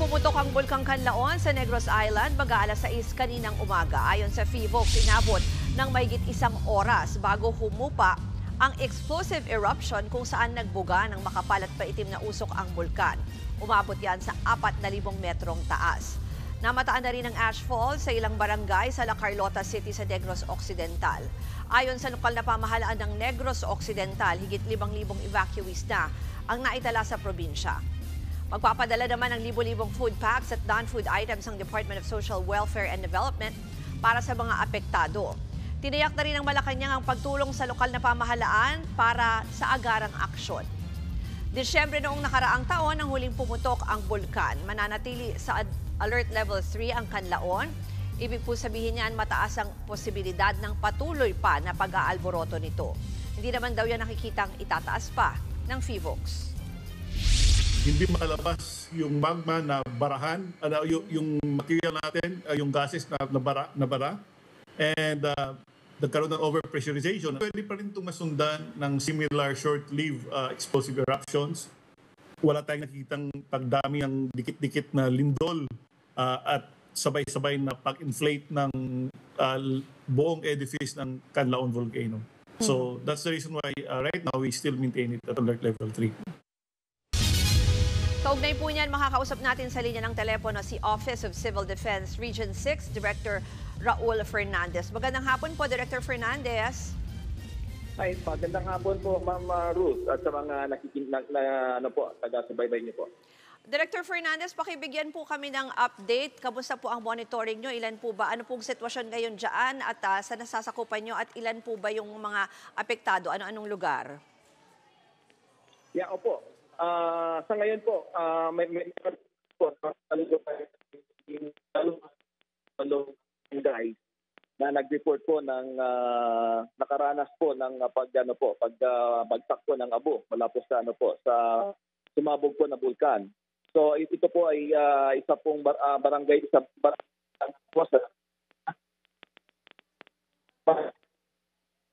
Pumutok ang Bulkang Kanlaon sa Negros Island mag-aalas 6 kaninang umaga. Ayon sa PHIVOLCS, inabot ng mahigit isang oras bago humupa ang explosive eruption kung saan nagbuga ng makapal at paitim na usok ang bulkan. Umabot yan sa 4,000 metrong taas. Namataan na rin ang ashfall sa ilang barangay sa La Carlota City sa Negros Occidental. Ayon sa lokal na pamahalaan ng Negros Occidental, higit 5,000 evacuees na ang naitala sa probinsya. Magpapadala naman ng libo-libong food packs at non-food items ang Department of Social Welfare and Development para sa mga apektado. Tiniyak na rin ng Malacanang ang pagtulong sa lokal na pamahalaan para sa agarang aksyon. Disyembre noong nakaraang taon ang huling pumutok ang bulkan. Mananatili sa Alert Level 3 ang Kanlaon. Ibig po sabihin niyan mataas ang posibilidad ng patuloy pa na pag-aalboroto nito. Hindi naman daw yan nakikitang itataas pa ng PHIVOLCS. Hindi malabas yung magma na barahan, yung material natin, yung gases na bara, and nagkaroon ng overpressurization. Pwede pa rin itong masundan ng similar short-lived explosive eruptions. Wala tayong nakikitang pagdami ng dikit-dikit na lindol at sabay-sabay na pag-inflate ng buong edifice ng Canlaon Volcano. So that's the reason why right now we still maintain it at Alert Level 3. Kaugnay po niyan, makakausap natin sa linya ng telepono si Office of Civil Defense Region 6 Director Raul Fernandez. Magandang hapon po, Director Fernandez. Ay, magandang hapon po, Ma'am Ruth, at sa mga taga-subaybay niyo po. Director Fernandez, pakibigyan po kami ng update. Kamusta po ang monitoring nyo? Ilan po ba? Ano pong sitwasyon ngayon dyan? At sa nasasakupan nyo? At ilan po ba yung mga apektado? Ano-anong lugar? Yeah, opo. Sa ngayon po, may po guys na nag-report po ng nakaranas po ng pagbagsak po ng abo mula po sa sa sumabog po na bulkan. So ito po ay isa pong barangay sa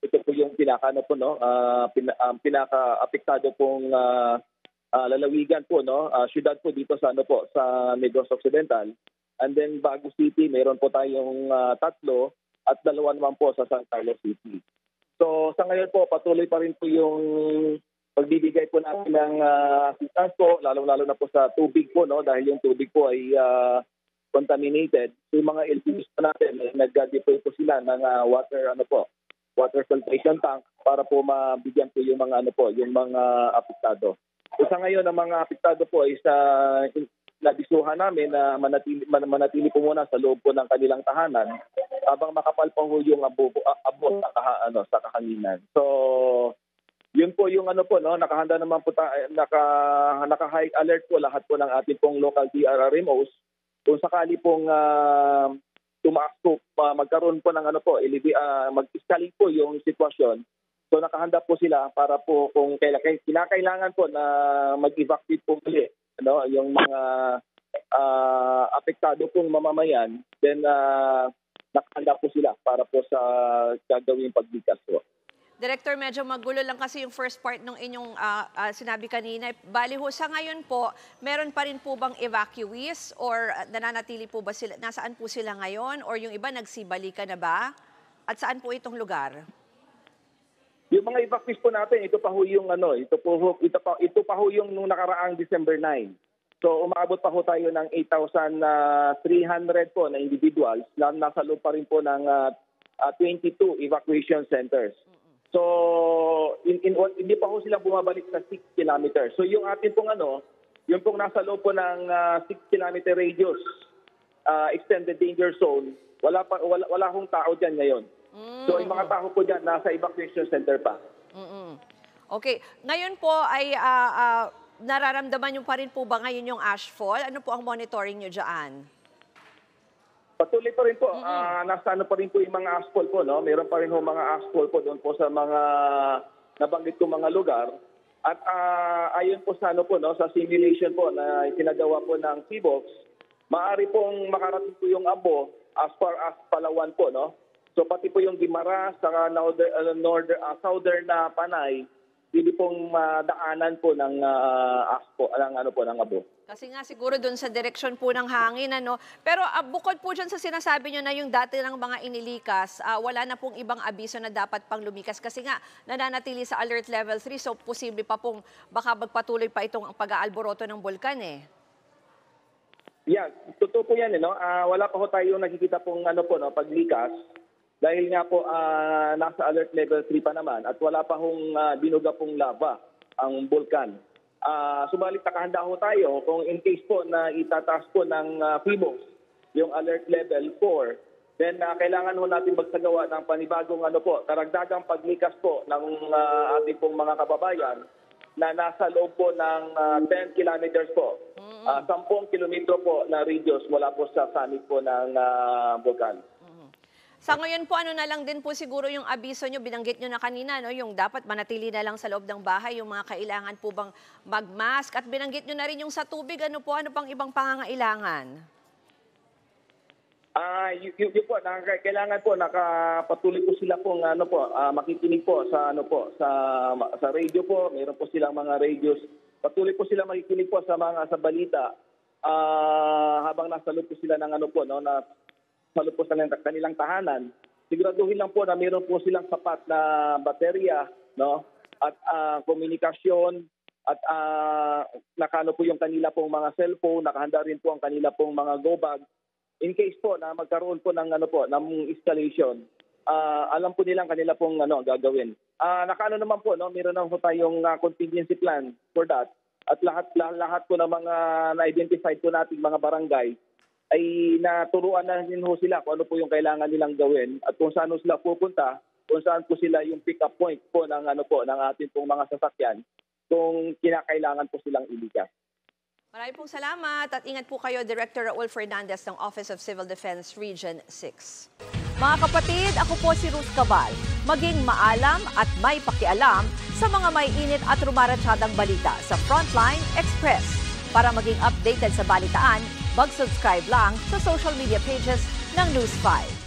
ito po yung pinaka-apektado pong lalawigan po, syudad po dito sa sa Negros Occidental. And then Bago City, mayroon po tayong 3 at 2 naman po sa San Carlos City. So sa ngayon po, patuloy pa rin po yung pagbibigay po natin ng assistance po, lalo-lalo na po sa tubig po, dahil yung tubig po ay contaminated. So yung mga LPUs po natin, nag-deploy po sila ng water filtration tank para po mabigyan po yung mga yung mga apektado. So sa ngayon, ang mga apektado po ay nabisuhan namin na manatili po muna sa loob po ng kanilang tahanan habang makapal pa ho yung abo sa kahanginan. So yun po yung nakahanda naman po naka-high alert po lahat po ng ating pong local TRRMOs kung sakali pong tumaas po magkaroon po ng mag-escalate po yung sitwasyon. So nakahanda po sila para po kung kinakailangan po na mag-evacuate po muli yung mga apektado pong mamamayan, then nakahanda po sila para po sa gagawing pagbigkas po. Director, medyo magulo lang kasi yung first part ng inyong sinabi kanina. Bali ho, sa ngayon po, meron pa rin po bang evacuees or nananatili po ba sila? Nasaan po sila ngayon? Or yung iba nagsibalikan na ba? At saan po itong lugar? Yung mga evacuees po natin, ito pa ho yung ito pa ho yung nung nakaraang December 9. So umabot pa ho tayo ng 8,300 po na individuals na nasa loob pa rin po ng 22 evacuation centers. So hindi pa ho sila bumabalik sa 6 kilometers. So yung atin pong yung pong nasa loob po ng 6 kilometer radius extended danger zone, wala hong tao diyan ngayon. So yung mga tao po dyan nasa evacuation center pa. Okay. Ngayon po ay nararamdaman nyo pa rin po ba ngayon yung ashfall? Ano po ang monitoring nyo dyan? Patuloy pa rin po. Nasa pa rin po yung mga ashfall po. Meron pa rin po mga ashfall po doon po sa mga nabanggit ko mga lugar. At ayon po sa sa simulation po na isinagawa po ng PHIVOLCS, maaari pong makarating po yung abo as far as Palawan po, So pati po yung Guimaras, saka southern na Panay, pwede pong daanan po ng aspo, ng abo. Kasi nga siguro doon sa direksyon po ng hangin, ano. Pero bukod po dyan sa sinasabi nyo na yung dati ng mga inilikas, wala na pong ibang abiso na dapat pang lumikas. Kasi nga, nananatili sa alert level 3, so posible pa pong baka magpatuloy pa itong pag-aalboroto ng bulkan eh. Yeah, totoo po yan. Wala pa ho tayo nakikita pong paglikas. Dahil nga po nasa alert level 3 pa naman at wala pa hong binuga pong lava ang bulkan. Subalit nakahanda ho tayo kung in case po na itataas po ng PHIVOLCS yung alert level 4, then kailangan ho natin magsagawa ng panibagong karagdagang paglikas po ng ating pong mga kababayan na nasa loob po ng 10 kilometers po. 10 kilometro po na radius mula po sa summit po ng bulkan. Sa ngayon po, ano na lang din po siguro yung abiso nyo, binanggit nyo na kanina, no? Yung dapat manatili na lang sa loob ng bahay, yung mga kailangan po bang mag-mask, at binanggit nyo na rin yung sa tubig, ano pang ibang pangangailangan? Yun po, kailangan po nakapatuloy po sila pong makikinig po sa radio po. Meron po silang mga radios. Patuloy po sila makikinig po sa balita habang nasa loob po sila ng na sa loob po sa kanilang tahanan. Siguraduhin lang po na meron po silang sapat na baterya, at komunikasyon, at nakano po yung kanila pong mga cellphone, nakahanda rin po ang kanila pong mga go bag. In case po na magkaroon po ng ng escalation, alam po nilang kanila pong gagawin. Nakaano naman po, meron na po tayong contingency plan for that. At lahat po ng mga na-identified po nating mga barangay ay naturuan na rin ho sila kung ano po yung kailangan nilang gawin at kung saan sila pupunta, kung saan po sila yung pick-up point po ng ng ating pong mga sasakyan kung kinakailangan po silang ilikas. Maraming pong salamat at ingat po kayo, Director Raul Fernandez ng Office of Civil Defense Region 6. Mga kapatid, ako po si Ruth Cabal. Maging maalam at may pakialam sa mga may init at rumaratsadang balita sa Frontline Express. Para maging updated sa balitaan, mag-subscribe lang sa social media pages ng News 5.